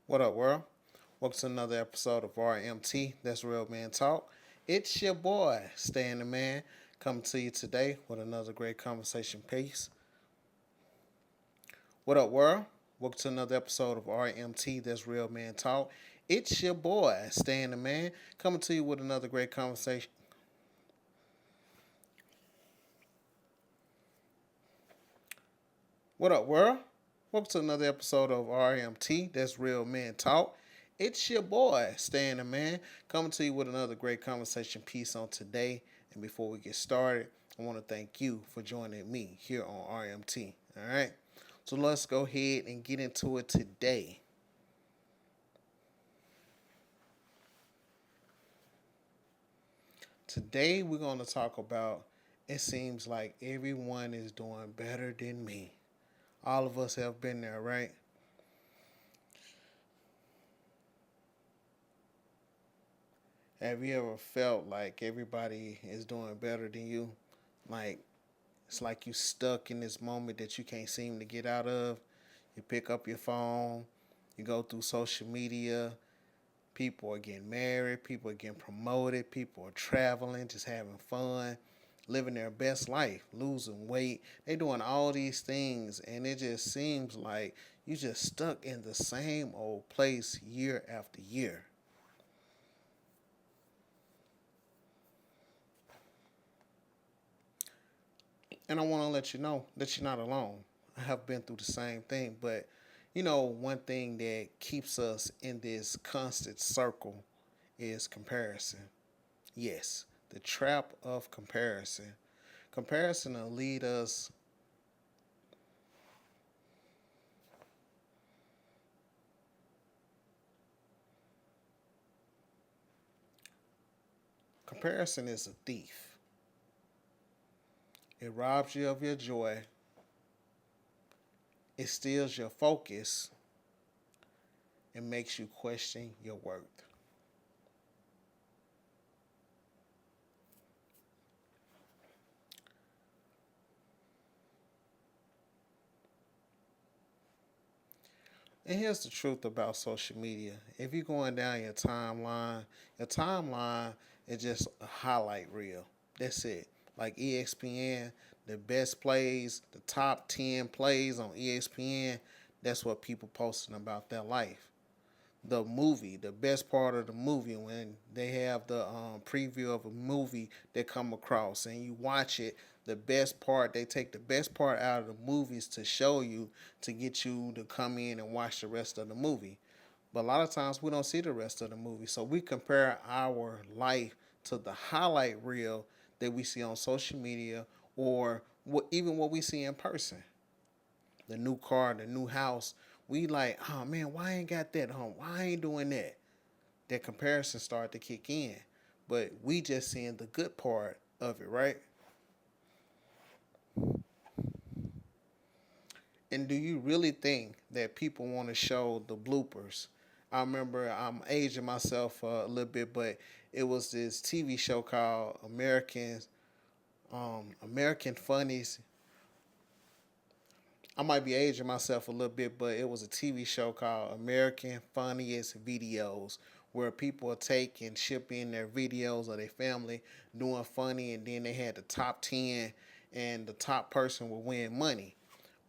What up, world? Welcome to another episode of RMT. That's Real Man Talk. It's your boy, Stan the Man, coming to you today with another great conversation piece. What up, world? Welcome to another episode of RMT. That's Real Man Talk. It's your boy, Stan the Man, coming to you with another great conversation. What up, world? Welcome to another episode of RMT. That's Real Man Talk. It's your boy, Stan the Man, coming to you with another great conversation piece on today. And before we get started, I want to thank you for joining me here on RMT. All right. So let's go ahead and get into it today. Today, we're going to talk about it seems like everyone is doing better than me. All of us have been there, right? Have you ever felt like everybody is doing better than you? Like it's like you stuck in this moment that you can't seem to get out of. You pick up your phone, you go through social media, people are getting married, people are getting promoted, people are traveling, just having fun, living their best life, losing weight. They doing all these things and it just seems like you just stuck in the same old place year after year. And I want to let you know that you're not alone. I have been through the same thing, but one thing that keeps us in this constant circle is comparison. Yes, the trap of comparison. Comparison will lead us. Comparison is a thief. It robs you of your joy. It steals your focus and makes you question your worth. And here's the truth about social media. If you're going down your timeline is just a highlight reel. That's it. Like ESPN, the best plays, the top 10 plays on ESPN, that's what people posting about their life. The movie, the best part of the movie when they have the preview of a movie they come across and you watch it. The best part, they take the best part out of the movies to show you to get you to come in and watch the rest of the movie. But a lot of times we don't see the rest of the movie, so we compare our life to the highlight reel that we see on social media or even what we see in person. The new car, the new house. We like, oh man, why I ain't got that home? Why I ain't doing that? That comparison start to kick in. But we just seeing the good part of it, right? And do you really think that people want to show the bloopers? I remember I'm aging myself a little bit, but it was this TV show called American Funnies. I might be aging myself a little bit, but it was a TV show called American Funniest Videos, where people would take and ship in their videos of their family doing funny, and then they had the top 10, and the top person would win money.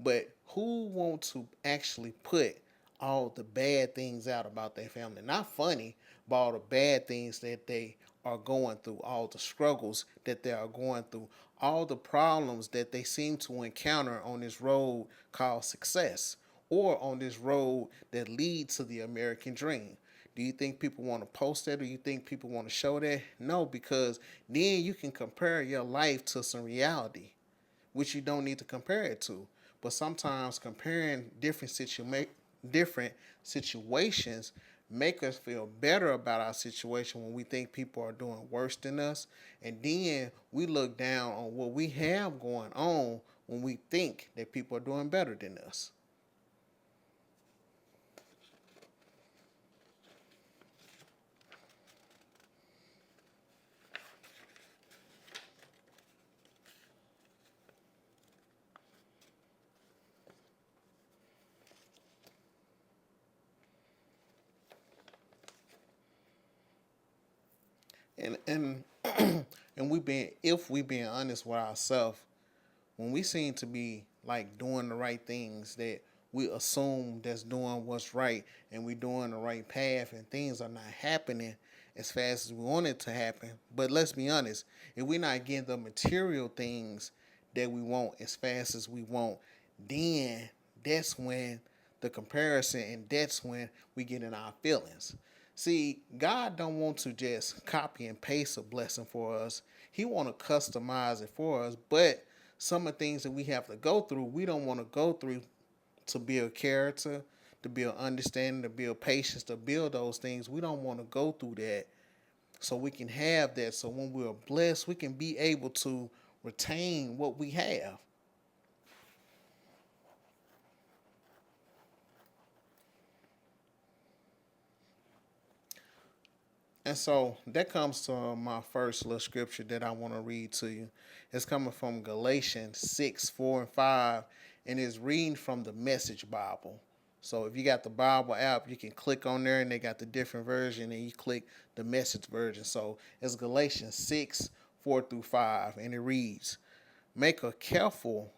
But who want to actually put all the bad things out about their family? Not funny, but all the bad things that they are going through, all the struggles that they are going through, all the problems that they seem to encounter on this road called success or on this road that leads to the American dream. Do you think people want to post that? Or do you think people want to show that? No, because then you can compare your life to some reality, which you don't need to compare it to. But sometimes comparing different situations make us feel better about our situation when we think people are doing worse than us, and then we look down on what we have going on when we think that people are doing better than us. And and we been if we being honest with ourselves, when we seem to be like doing the right things that we assume that's doing what's right and we doing the right path and things are not happening as fast as we want it to happen. But let's be honest, if we're not getting the material things that we want as fast as we want, then that's when the comparison and that's when we get in our feelings. See, God don't want to just copy and paste a blessing for us. He want to customize it for us, but some of the things that we have to go through, we don't want to go through to build character, to build understanding, to build patience, to build those things. We don't want to go through that so we can have that. So when we're blessed, we can be able to retain what we have. And so that comes to my first little scripture that I want to read to you. It's coming from Galatians 6, 4, and 5, and it's reading from the Message Bible. So if you got the Bible app, you can click on there and they got the different version and you click the message version. So it's Galatians 6, 4 through 5, and it reads, make a careful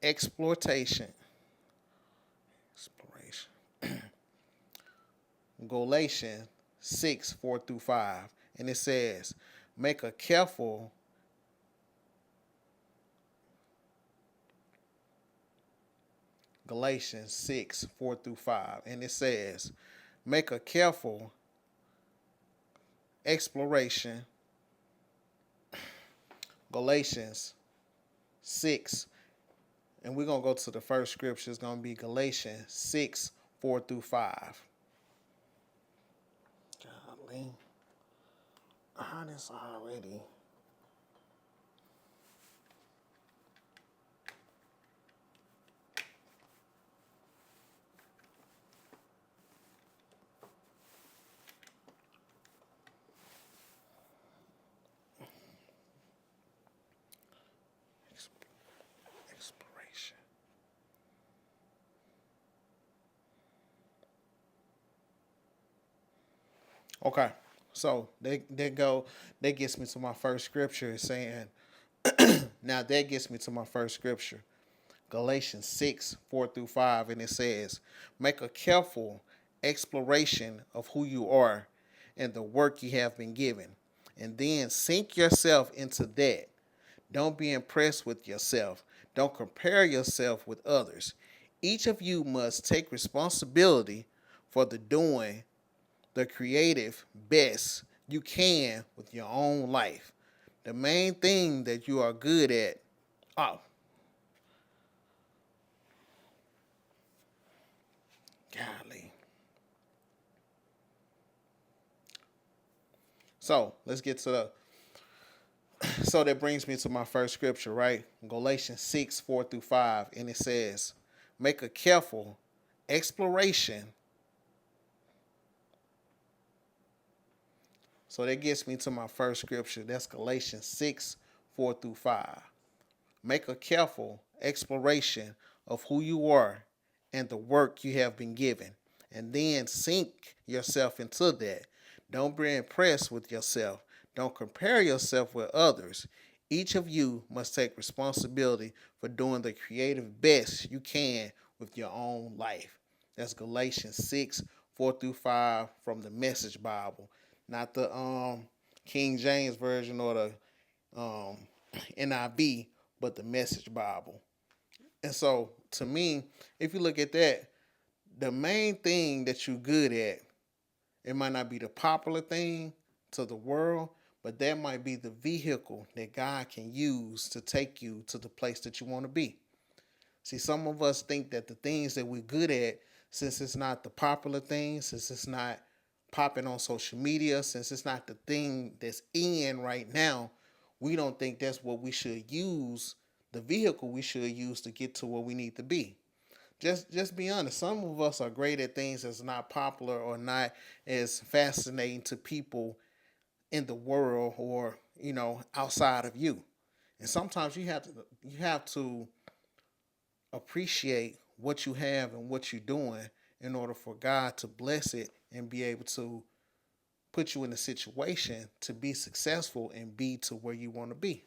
exploitation. Exploration. Galatians 6, 4 through 5. And it says, make a careful Galatians 6, 4 through 5. And it says, make a careful exploration. Galatians 6. And we're going to go to the first scripture. It's going to be Galatians 6, 4 through 5. Golly. Honest already. Exploration. Okay. So that gets me to my first scripture saying now that gets me to my first scripture. Galatians 6, 4 through 5, and it says, make a careful exploration of who you are and the work you have been given, and then sink yourself into that. Don't be impressed with yourself. Don't compare yourself with others. Each of you must take responsibility for the doing the creative best you can with your own life. The main thing that you are good at. Oh, golly. So let's get to the. So that brings me to my first scripture, right? Galatians 6, 4 through 5. And it says, make a careful exploration. So that gets me to my first scripture. That's Galatians 6, 4 through 5. Make a careful exploration of who you are and the work you have been given, and then sink yourself into that. Don't be impressed with yourself. Don't compare yourself with others. Each of you must take responsibility for doing the creative best you can with your own life. That's Galatians 6, 4 through 5 from the Message Bible, not the King James Version or the um, NIV, but the Message Bible. And so, to me, if you look at that, the main thing that you're good at, it might not be the popular thing to the world, but that might be the vehicle that God can use to take you to the place that you want to be. See, some of us think that the things that we're good at, since it's not the popular thing, since it's not popping on social media, since it's not the thing that's in right now, we don't think that's what we should use, the vehicle we should use to get to where we need to be. Just be honest. Some of us are great at things that's not popular or not as fascinating to people in the world or outside of you. And sometimes you have to appreciate what you have and what you're doing in order for God to bless it and be able to put you in a situation to be successful and be to where you want to be.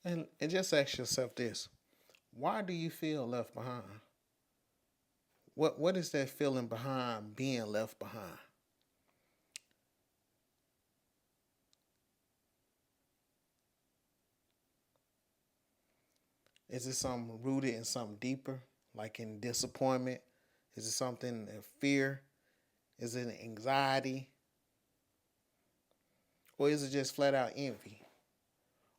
And just ask yourself this: why do you feel left behind? What is that feeling behind being left behind? Is it something rooted in something deeper, like in disappointment? Is it something in fear? Is it anxiety? Or is it just flat out envy?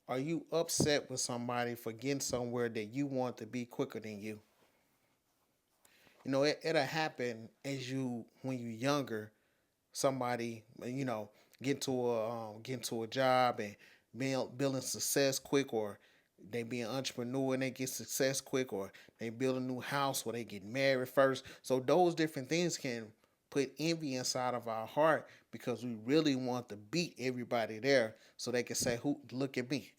Are you upset with somebody for getting somewhere that you want to be quicker than you? It'll happen as you when you're younger. Somebody, get to a job and building success quick, or they be an entrepreneur and they get success quick, or they build a new house or they get married first. So those different things can put envy inside of our heart because we really want to beat everybody there so they can say, "Who? Look at me!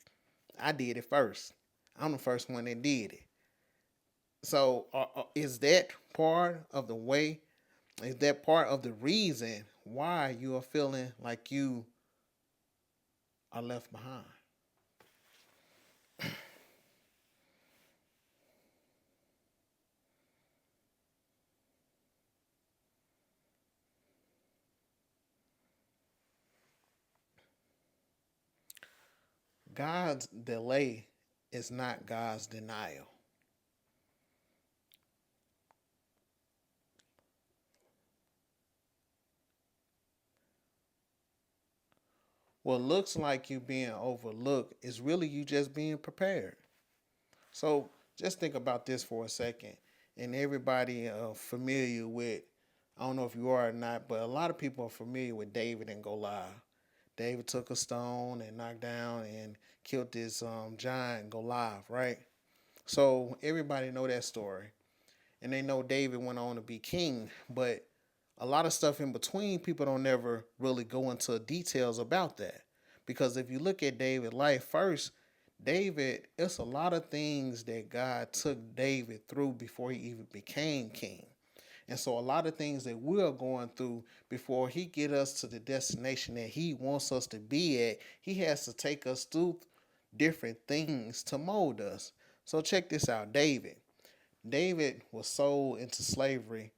I did it first. I'm the first one that did it." So is that part of the way? Is that part of the reason why you are feeling like you are left behind? God's delay is not God's denial. What looks like you being overlooked is really you just being prepared. So just think about this for a second. And everybody familiar with, I don't know if you are or not, but a lot of people are familiar with David and Goliath. David took a stone and knocked down and killed this giant Goliath, right? So everybody know that story, and they know David went on to be king. But a lot of stuff in between, people don't never really go into details about that, because if you look at David's life first, David, it's a lot of things that God took David through before he even became king. And so a lot of things that we're going through before he get us to the destination that he wants us to be at, he has to take us through different things to mold us. So check this out, David. David was sold into slavery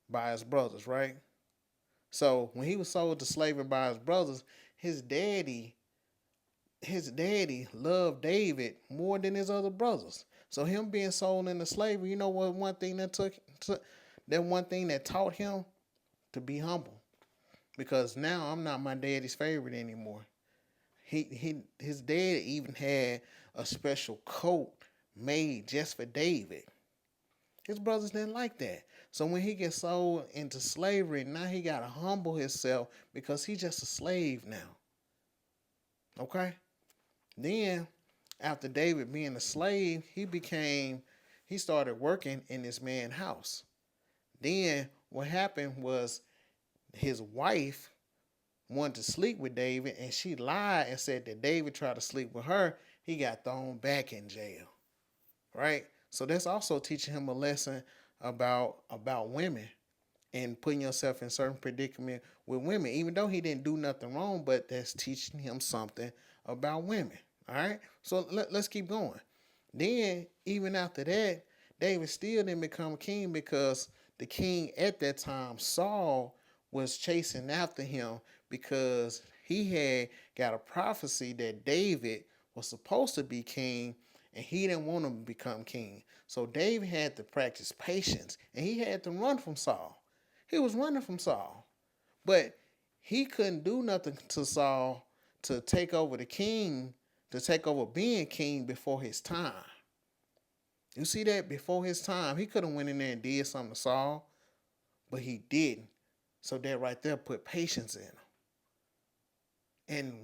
by his brothers, right? So when he was sold to slavery by his brothers, his daddy, his daddy loved David more than his other brothers. So him being sold into slavery, you know what? That one thing that taught him to be humble, because now I'm not my daddy's favorite anymore. His dad even had a special coat made just for David. His brothers didn't like that. So when he gets sold into slavery, now he got to humble himself because he's just a slave now. Okay? Then, after David being a slave, he started working in this man's house. Then, what happened was his wife wanted to sleep with David, and she lied and said that David tried to sleep with her. He got thrown back in jail. Right? So that's also teaching him a lesson about women and putting yourself in certain predicament with women, even though he didn't do nothing wrong, but that's teaching him something about women. All right. So let's keep going. Then even after that, David still didn't become king because the king at that time, Saul, was chasing after him because he had got a prophecy that David was supposed to be king and he didn't want him to become king. So David had to practice patience and he had to run from Saul. He was running from Saul, but he couldn't do nothing to Saul to take over the king, to take over being king before his time. You see that before his time, he could have went in there and did something to Saul, but he didn't. So that right there put patience in him. And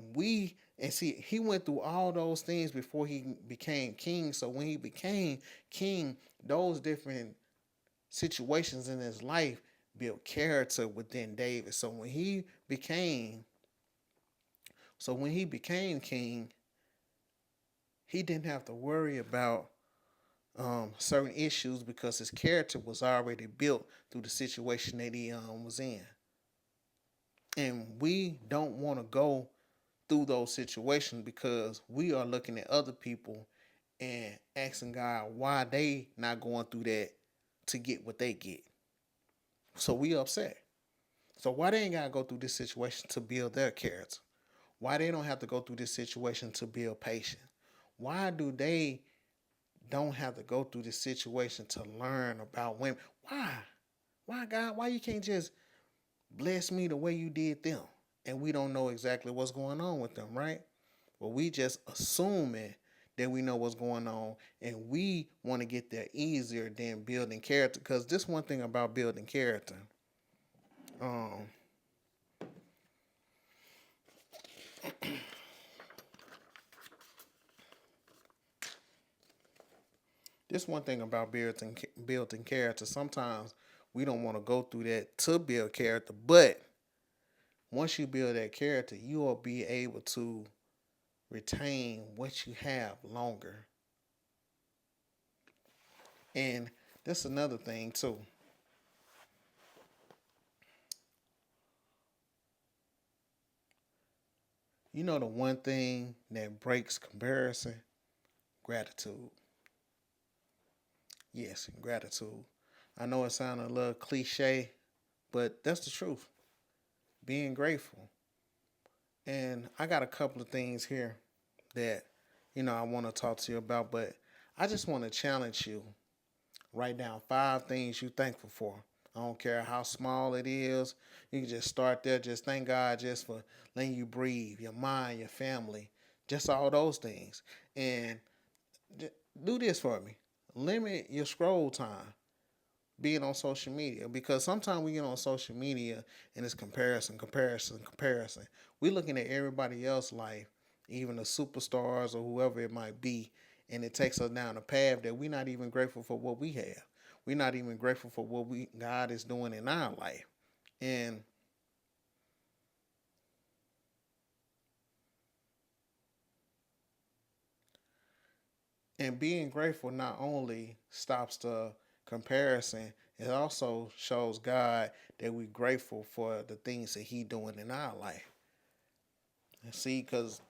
see, he went through all those things before he became king. So when he became king, those different situations in his life built character within David. So when he became king, he didn't have to worry about certain issues because his character was already built through the situation that he was in. And we don't want to go through those situations because we are looking at other people and asking God why they not going through that to get what they get. So we upset. So why they ain't gotta go through this situation to build their character? Why they don't have to go through this situation to build patience? Why do they don't have to go through this situation to learn about women? Why? Why God? Why you can't just bless me the way you did them? And we don't know exactly what's going on with them, right? Well, we just assuming that we know what's going on, and we want to get there easier than building character. Because this one thing about building character, um, this one thing about building character. Sometimes we don't want to go through that to build character, but once you build that character, you will be able to retain what you have longer. And that's another thing too. You know the one thing that breaks comparison? Gratitude. Yes, gratitude. I know it sounds a little cliche, but that's the truth. Being grateful. And I got a couple of things here that I want to talk to you about, but I just want to challenge you. Write down 5 things you're thankful for. I don't care how small it is. You can just start there. Just thank God just for letting you breathe, your mind, your family, just all those things. And do this for me. Limit your scroll time being on social media because sometimes we get on social media and it's comparison, comparison, comparison. We're looking at everybody else's life, even the superstars or whoever it might be, and it takes us down a path that we're not even grateful for what we have. We're not even grateful for what we God is doing in our life. And being grateful not only stops the comparison, it also shows God that we're grateful for the things that He doing in our life. And see, because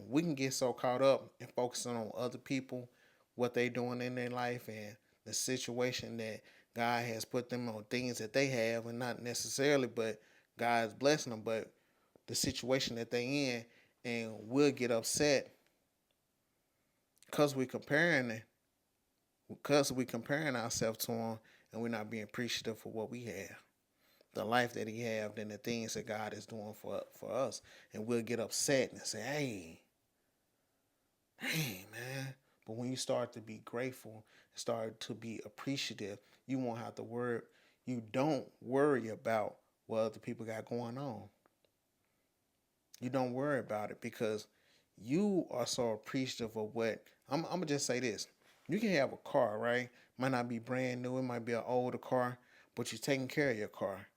we can get so caught up and focusing on other people, what they doing in their life, and the situation that God has put them on, things that they have, and not necessarily, but God's blessing them, but the situation that they in, and we'll get upset because we comparing ourselves to them, and we're not being appreciative for what we have, the life that He have, and the things that God is doing for us, and we'll get upset and say, hey, man. But when you start to be grateful, start to be appreciative, you won't have to worry. You don't worry about what other people got going on. You don't worry about it because you are so appreciative of what. I'm gonna just say this: you can have a car, right? Might not be brand new, it might be an older car, but you're taking care of your car.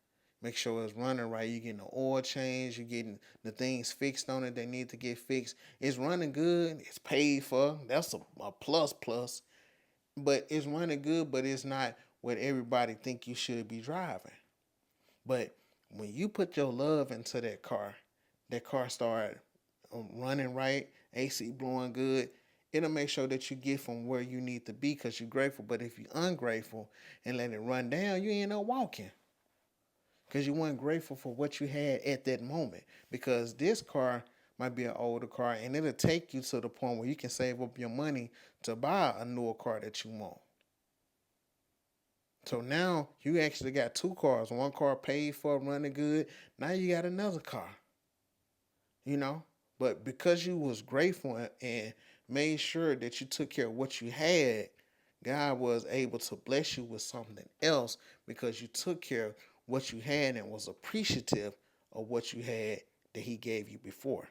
Make sure it's running right. You're getting the oil change. You're getting the things fixed on it that need to get fixed. It's running good. It's paid for. That's a plus plus. But it's running good, but it's not what everybody think you should be driving. But when you put your love into that car start running right, AC blowing good, it'll make sure that you get from where you need to be because you're grateful. But if you're ungrateful and let it run down, you end up walking because you weren't grateful for what you had at that moment. Because this car might be an older car and it'll take you to the point where you can save up your money to buy a newer car that you want. So now you actually got 2 cars. One car paid for, running good. Now you got another car. You know, but because you was grateful and made sure that you took care of what you had, God was able to bless you with something else because you took care of what you had and was appreciative of what you had that he gave you before.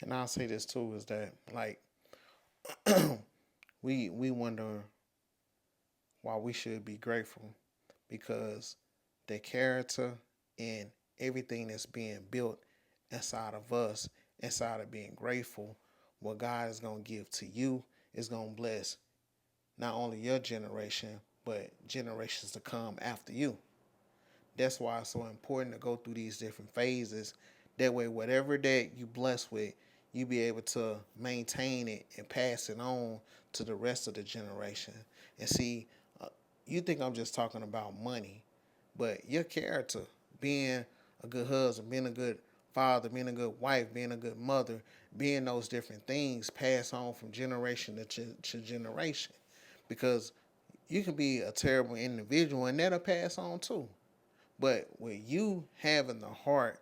And I'll say this too is that like we wonder why we should be grateful because the character and everything that's being built inside of us, inside of being grateful, what God is going to give to you is going to bless not only your generation, but generations to come after you. That's why it's so important to go through these different phases. That way, whatever that you blessed with, you be able to maintain it and pass it on to the rest of the generation. And see, uh, you think I'm just talking about money, but your character, being a good husband, being a good father, being a good wife, being a good mother, being those different things pass on from generation to generation. Because you can be a terrible individual and that'll pass on too. But with you having the heart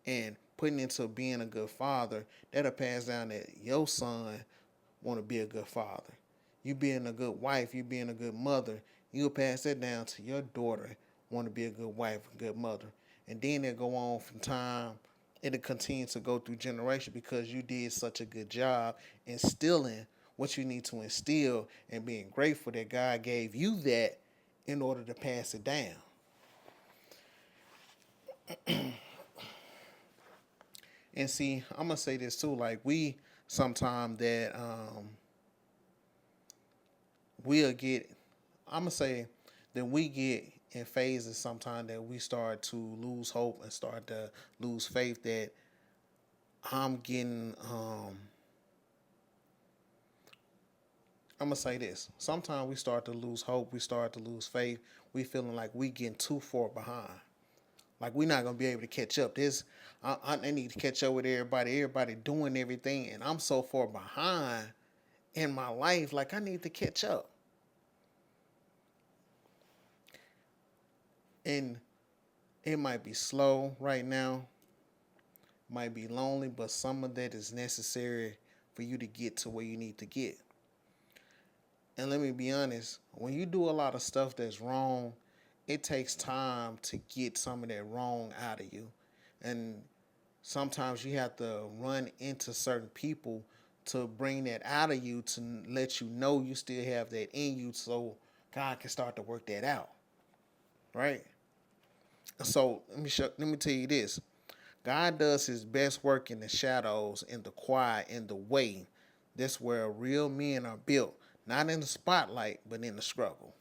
and putting into being a good father, that'll pass down that your son want to be a good father. You being a good wife, you being a good mother, you'll pass that down to your daughter want to be a good wife, a good mother. And then it'll go on from time. It'll continue to go through generation because you did such a good job instilling what you need to instill and being grateful that God gave you that in order to pass it down. And see, I'm gonna say this too. Like we sometimes that we'll get. I'm gonna say that we get in phases sometimes that we start to lose hope and start to lose faith. That I'm getting. I'm gonna say this. Sometimes we start to lose hope. We start to lose faith. We feeling like we getting too far behind. Like we're not gonna be able to catch up. I need to catch up with everybody. Everybody doing everything, and I'm so far behind in my life. Like I need to catch up. And it might be slow right now, might be lonely, but some of that is necessary for you to get to where you need to get. And let me be honest, when you do a lot of stuff that's wrong, it takes time to get some of that wrong out of you. And sometimes you have to run into certain people to bring that out of you to let you know you still have that in you so God can start to work that out. Right? So let me tell you this. God does his best work in the shadows, in the quiet, in the way. That's where real men are built. Not in the spotlight, but in the struggle.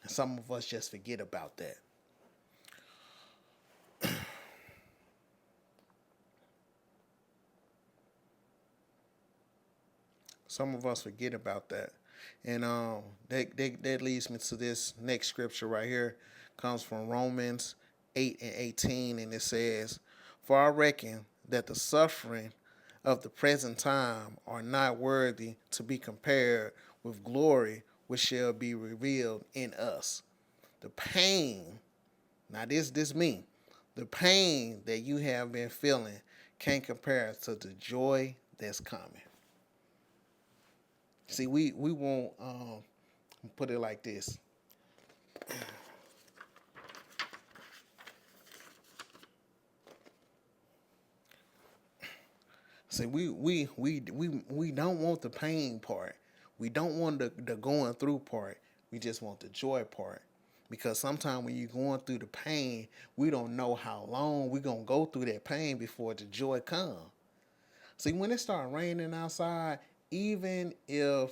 And some of us just forget about that. Some of us forget about that. And that leads me to this next scripture right here. Comes from Romans 8 and 18. And it says, "For I reckon that the suffering of the present time are not worthy to be compared with glory which shall be revealed in us." The pain, now this me, the pain that you have been feeling can't compare to the joy that's coming. See, we won't put it like this. See, we don't want the pain part. We don't want the going through part. We just want the joy part. Because sometimes when you're going through the pain, we don't know how long we're gonna go through that pain before the joy comes. See, when it start raining outside, even if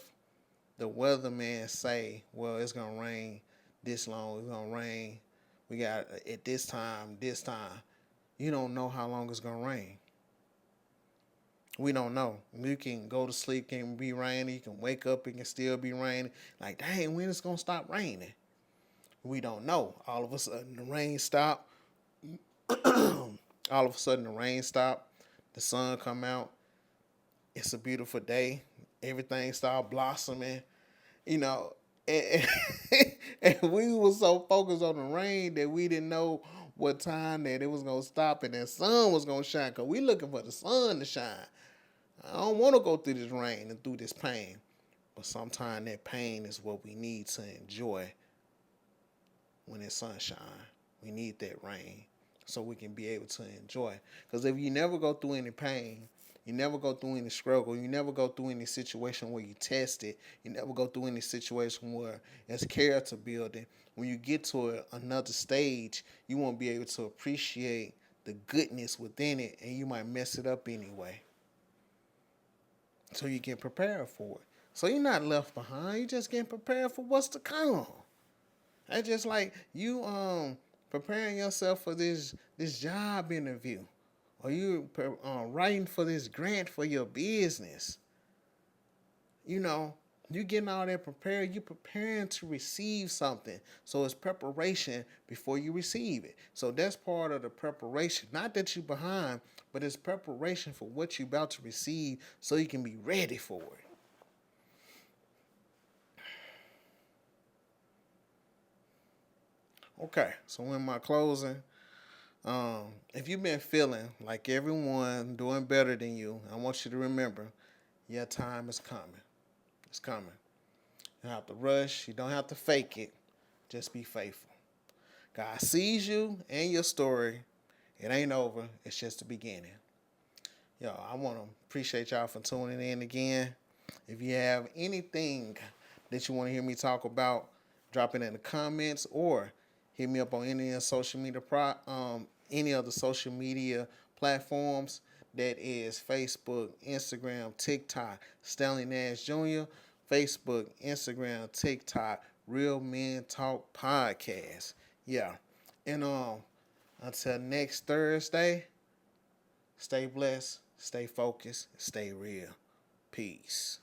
the weatherman say, well, it's gonna rain this long, it's gonna rain, we got at this time, you don't know how long it's gonna rain. We don't know. You can go to sleep, can be raining. You can wake up, it can still be raining. Like, dang, when it's gonna stop raining? We don't know. All of a sudden, the rain stopped. All of a sudden, the rain stopped. The sun come out. It's a beautiful day. Everything started blossoming. You know, and, and we were so focused on the rain that we didn't know what time that it was gonna stop and the sun was gonna shine. Cause we looking for the sun to shine. I don't want to go through this rain and through this pain. But sometimes that pain is what we need to enjoy when it's sunshine. We need that rain so we can be able to enjoy. Because if you never go through any pain, you never go through any struggle, you never go through any situation where you test it, you never go through any situation where it's character building. When you get to another stage, you won't be able to appreciate the goodness within it and you might mess it up anyway. So you get prepared for it. So you're not left behind. You're just getting prepared for what's to come. That's just like you preparing yourself for this job interview, or you writing for this grant for your business. You know, you getting all that prepared. You preparing to receive something. So it's preparation before you receive it. So that's part of the preparation. Not that you're behind, but it's preparation for what you're about to receive, so you can be ready for it. Okay, so in my closing, if you've been feeling like everyone doing better than you, I want you to remember your time is coming. It's coming. You don't have to rush. You don't have to fake it. Just be faithful. God sees you and your story. It ain't over. It's just the beginning. Yo, I want to appreciate y'all for tuning in again. If you have anything that you want to hear me talk about, drop it in the comments or hit me up on any of the social media platforms. That is Facebook, Instagram, TikTok, Stanley Nash Jr., Facebook, Instagram, TikTok, Real Men Talk Podcast. Yeah. And until next Thursday, stay blessed, stay focused, stay real. Peace.